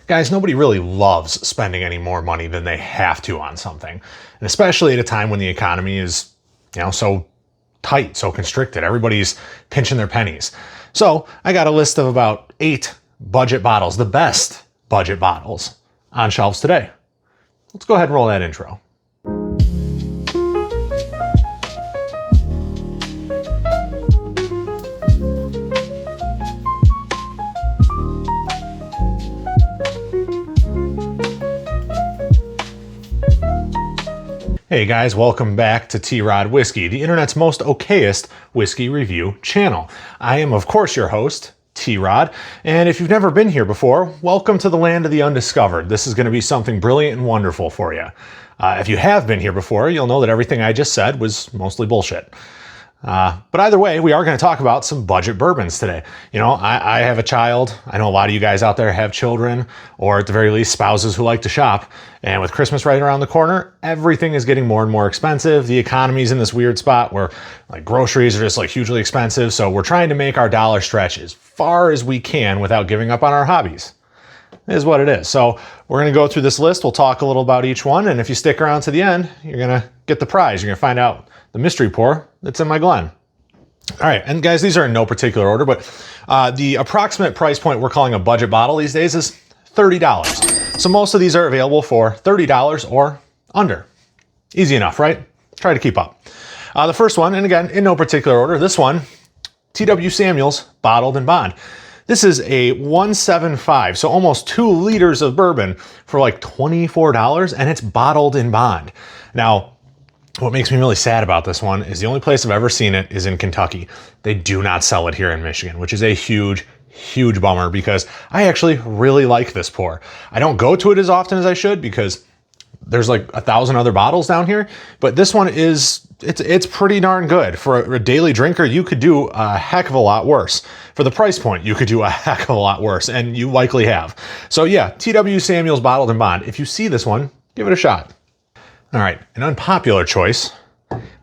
Guys, nobody really loves spending any more money than they have to on something. And especially at a time when the economy is, so tight, so constricted. Everybody's pinching their pennies. So I got a list of about 8 budget bottles, the best budget bottles on shelves today. Let's go ahead and roll that intro. Hey guys, welcome back to T-Rod Whiskey, the internet's most okayest whiskey review channel. I am, of course, your host, T-Rod, and if you've never been here before, welcome to the land of the undiscovered. This is going to be something brilliant and wonderful for you. If you have been here before, you'll know that everything I just said was mostly bullshit. But either way, we are going to talk about some budget bourbons today. I have a child. I know a lot of you guys out there have children, or at the very least, spouses who like to shop. And with Christmas right around the corner, everything is getting more and more expensive. The economy's in this weird spot where groceries are just hugely expensive. So we're trying to make our dollar stretch as far as we can without giving up on our hobbies. It is what it is. So we're going to go through this list. We'll talk a little about each one. And if you stick around to the end, you're going to get the prize. You're going to find out the mystery pour that's in my Glen. All right, and guys, these are in no particular order, but the approximate price point we're calling a budget bottle these days is $30. So most of these are available for $30 or under. Easy enough, right? Try to keep up. The first one, and again, in no particular order, this one, T.W. Samuel's Bottled in Bond. This is a 175, so almost 2 liters of bourbon for $24, and it's bottled in bond. Now, what makes me really sad about this one is the only place I've ever seen it is in Kentucky. They do not sell it here in Michigan, which is a huge, huge bummer because I actually really like this pour. I don't go to it as often as I should because there's 1,000 other bottles down here, but this one it's pretty darn good. For a daily drinker, you could do a heck of a lot worse. For the price point, you could do a heck of a lot worse, and you likely have. So yeah, T.W. Samuel's Bottled in Bond. If you see this one, give it a shot. All right, an unpopular choice.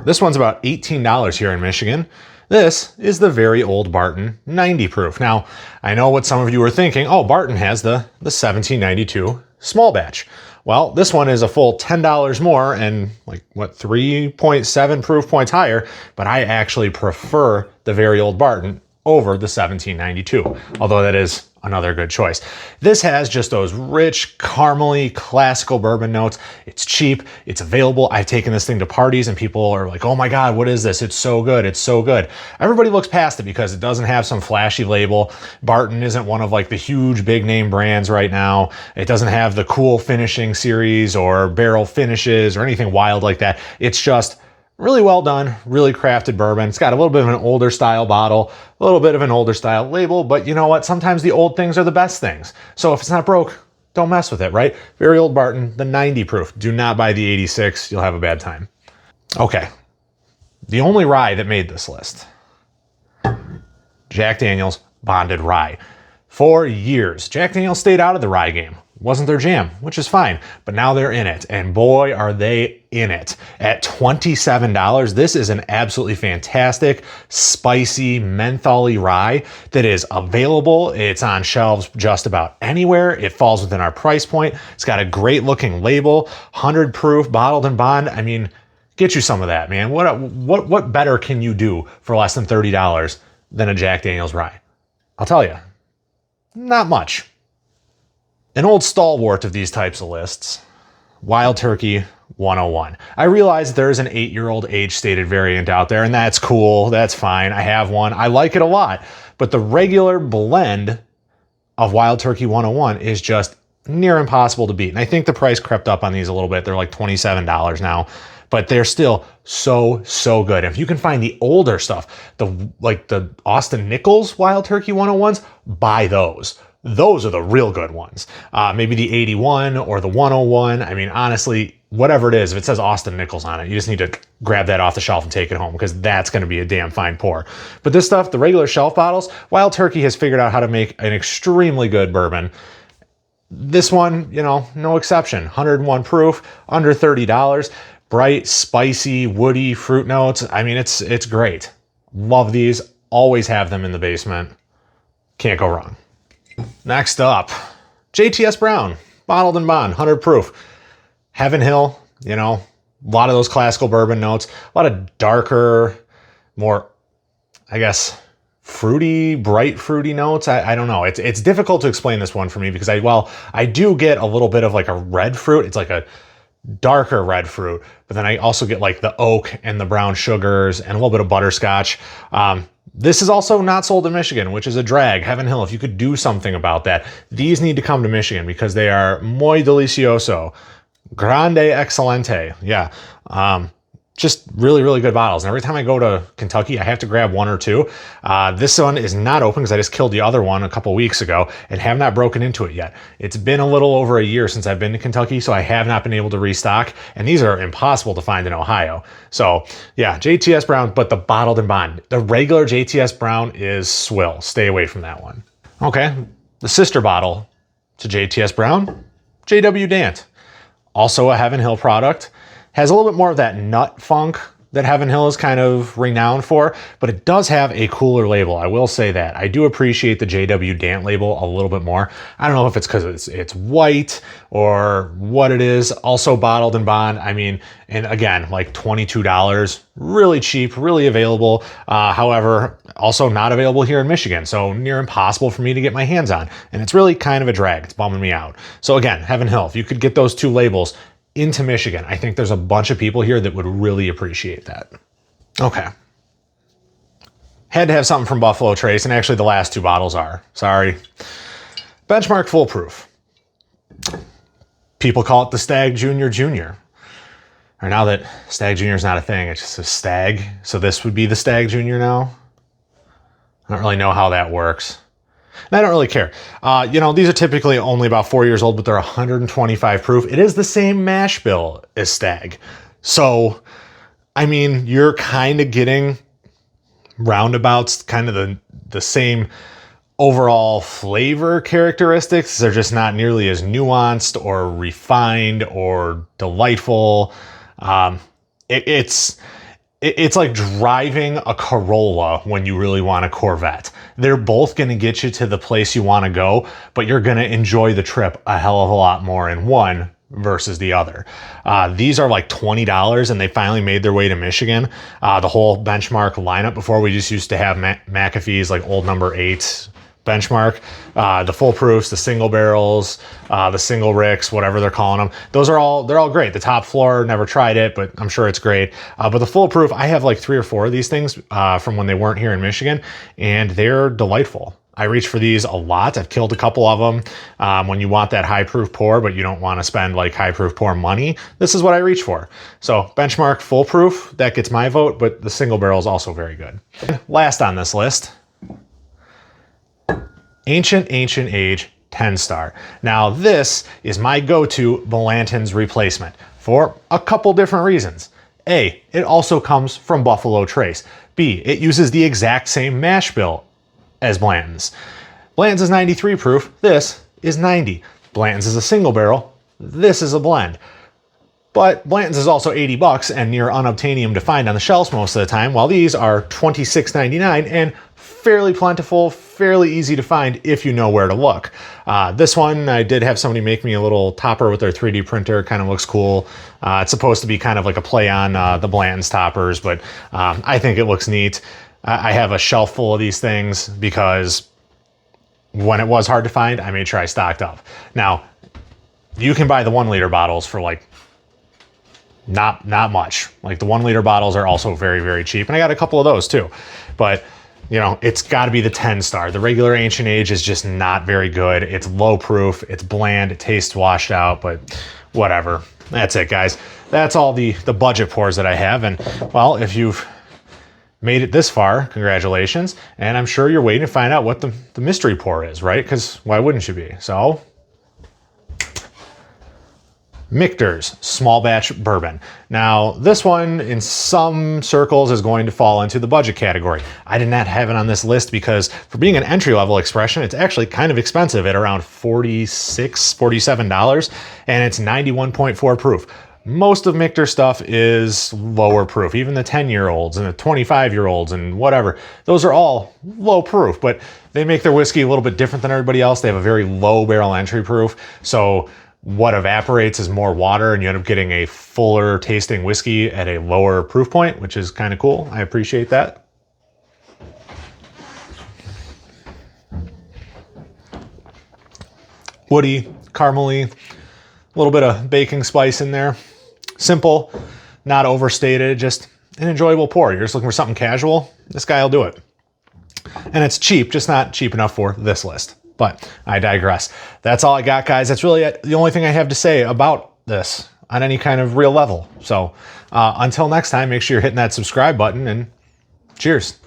This one's about $18 here in Michigan. This is the very old Barton 90 proof. Now, I know what some of you are thinking. Oh, Barton has the 1792 small batch. Well, this one is a full $10 more and 3.7 proof points higher, but I actually prefer the very old Barton over the 1792, although that is another good choice. This has just those rich, caramely, classical bourbon notes. It's cheap, it's available. I've taken this thing to parties and people are like, oh my God, what is this? It's so good, it's so good. Everybody looks past it because it doesn't have some flashy label. Barton isn't one of the huge big name brands right now. It doesn't have the cool finishing series or barrel finishes or anything wild like that. It's just really well done, really crafted bourbon. It's got a little bit of an older style bottle, a little bit of an older style label, but you know what? Sometimes the old things are the best things. So if it's not broke, don't mess with it, right? Very old Barton, the 90 proof. Do not buy the 86. You'll have a bad time. Okay. The only rye that made this list. Jack Daniel's Bonded Rye. For years, Jack Daniel's stayed out of the rye game. Wasn't their jam, which is fine, but now they're in it, and boy, are they in it. At $27, this is an absolutely fantastic, spicy, menthol-y rye that is available. It's on shelves just about anywhere. It falls within our price point. It's got a great-looking label, 100 proof, bottled in bond. I mean, get you some of that, man. What better can you do for less than $30 than a Jack Daniel's rye? I'll tell you, not much. An old stalwart of these types of lists, Wild Turkey 101. I realize there's an 8-year-old age-stated variant out there, and that's cool, that's fine. I have one, I like it a lot. But the regular blend of Wild Turkey 101 is just near impossible to beat. And I think the price crept up on these a little bit. They're $27 now, but they're still so good. If you can find the older stuff, the Austin Nichols Wild Turkey 101s, buy those. Those are the real good ones. Maybe the 81 or the 101. I mean, honestly, whatever it is, if it says Austin Nichols on it, you just need to grab that off the shelf and take it home because that's going to be a damn fine pour. But this stuff, the regular shelf bottles, Wild Turkey has figured out how to make an extremely good bourbon. This one, no exception. 101 proof, under $30. Bright, spicy, woody fruit notes. I mean, it's great. Love these. Always have them in the basement. Can't go wrong. Next up, JTS Brown, bottled and bond, 100 proof. Heaven Hill, you know, a lot of those classical bourbon notes, a lot of darker, more, I guess, fruity, bright fruity notes. I don't know. It's difficult to explain this one for me because I do get a little bit of like a red fruit. It's like a darker red fruit, but then I also get like the oak and the brown sugars and a little bit of butterscotch. This is also not sold in Michigan, which is a drag. Heaven Hill, if you could do something about that. These need to come to Michigan because they are muy delicioso. Grande excelente. Yeah. Just really, really good bottles. And every time I go to Kentucky, I have to grab one or two. This one is not open because I just killed the other one a couple weeks ago and have not broken into it yet. It's been a little over a year since I've been to Kentucky, so I have not been able to restock. And these are impossible to find in Ohio. So yeah, JTS Brown, but the bottled and bond. The regular JTS Brown is swill. Stay away from that one. Okay, the sister bottle to JTS Brown, JW Dant. Also a Heaven Hill product. Has a little bit more of that nut funk that Heaven Hill is kind of renowned for, but it does have a cooler label. I will say that. I do appreciate the JW Dant label a little bit more. I don't know if it's because it's white or what it is. Also bottled and bond. I mean, and again, like $22, really cheap, really available. However, also not available here in Michigan, so near impossible for me to get my hands on. And it's really kind of a drag. It's bumming me out. So again, Heaven Hill, if you could get those two labels into Michigan, I think there's a bunch of people here that would really appreciate that. Okay. Had to have something from Buffalo Trace, and actually the last two bottles are. Sorry. Benchmark Full Proof. People call it the Stag Junior Junior. Or now that Stag Junior is not a thing, it's just a Stag. So this would be the Stag Junior now. I don't really know how that works. And I don't really care. You know, these are typically only about 4 years old, but they're 125 proof. It is the same mash bill as Stag. So, I mean, you're kind of getting roundabouts, kind of the same overall flavor characteristics. They're just not nearly as nuanced or refined or delightful. It's like driving a Corolla when you really want a Corvette. They're both going to get you to the place you want to go, but you're going to enjoy the trip a hell of a lot more in one versus the other. These are like $20 and they finally made their way to Michigan. The whole Benchmark lineup, before we just used to have McAfee's like old number 8 Benchmark, the full proofs, the single barrels, the single ricks, whatever they're calling them. They're all great. The top floor, never tried it, but I'm sure it's great. But the full proof, I have like 3 or 4 of these things from when they weren't here in Michigan, and they're delightful. I reach for these a lot. I've killed a couple of them. When you want that high proof pour, but you don't want to spend like high proof pour money, this is what I reach for. So Benchmark full proof, that gets my vote, but the single barrel is also very good. Last on this list, Ancient Age 10-star. Now this is my go-to Blanton's replacement for a couple different reasons. A, it also comes from Buffalo Trace. B, it uses the exact same mash bill as Blanton's. Blanton's is 93 proof, this is 90. Blanton's is a single barrel, this is a blend. But Blanton's is also $80 and near unobtainium to find on the shelves most of the time, while these are $26.99 and fairly plentiful, fairly easy to find if you know where to look. This one, I did have somebody make me a little topper with their 3D printer. Kind of looks cool. It's supposed to be kind of like a play on the Blanton's toppers, but I think it looks neat. I have a shelf full of these things because when it was hard to find, I made sure I stocked up. Now, you can buy the 1 liter bottles for like not much. Like the 1 liter bottles are also very, very cheap. And I got a couple of those too. But you know, it's got to be the 10-star. The regular Ancient Age is just not very good. It's low proof, it's bland, it tastes washed out, but whatever. That's it, guys. That's all the budget pours that I have. And well, if you've made it this far, congratulations. And I'm sure you're waiting to find out what the mystery pour is, right? Because why wouldn't you be? So, Michter's small batch bourbon. Now, this one in some circles is going to fall into the budget category. I did not have it on this list because for being an entry-level expression, it's actually kind of expensive at around $46, $47, and it's 91.4 proof. Most of Michter stuff is lower proof. Even the 10-year-olds and the 25-year-olds and whatever, those are all low proof, but they make their whiskey a little bit different than everybody else. They have a very low barrel entry proof. So what evaporates is more water, and you end up getting a fuller tasting whiskey at a lower proof point, which is kind of cool. I appreciate that. Woody, caramely, a little bit of baking spice in there. Simple, not overstated, just an enjoyable pour. You're just looking for something casual, this guy will do it. And it's cheap, just not cheap enough for this list. But I digress. That's all I got, guys. That's really the only thing I have to say about this on any kind of real level. So until next time, make sure you're hitting that subscribe button, and cheers.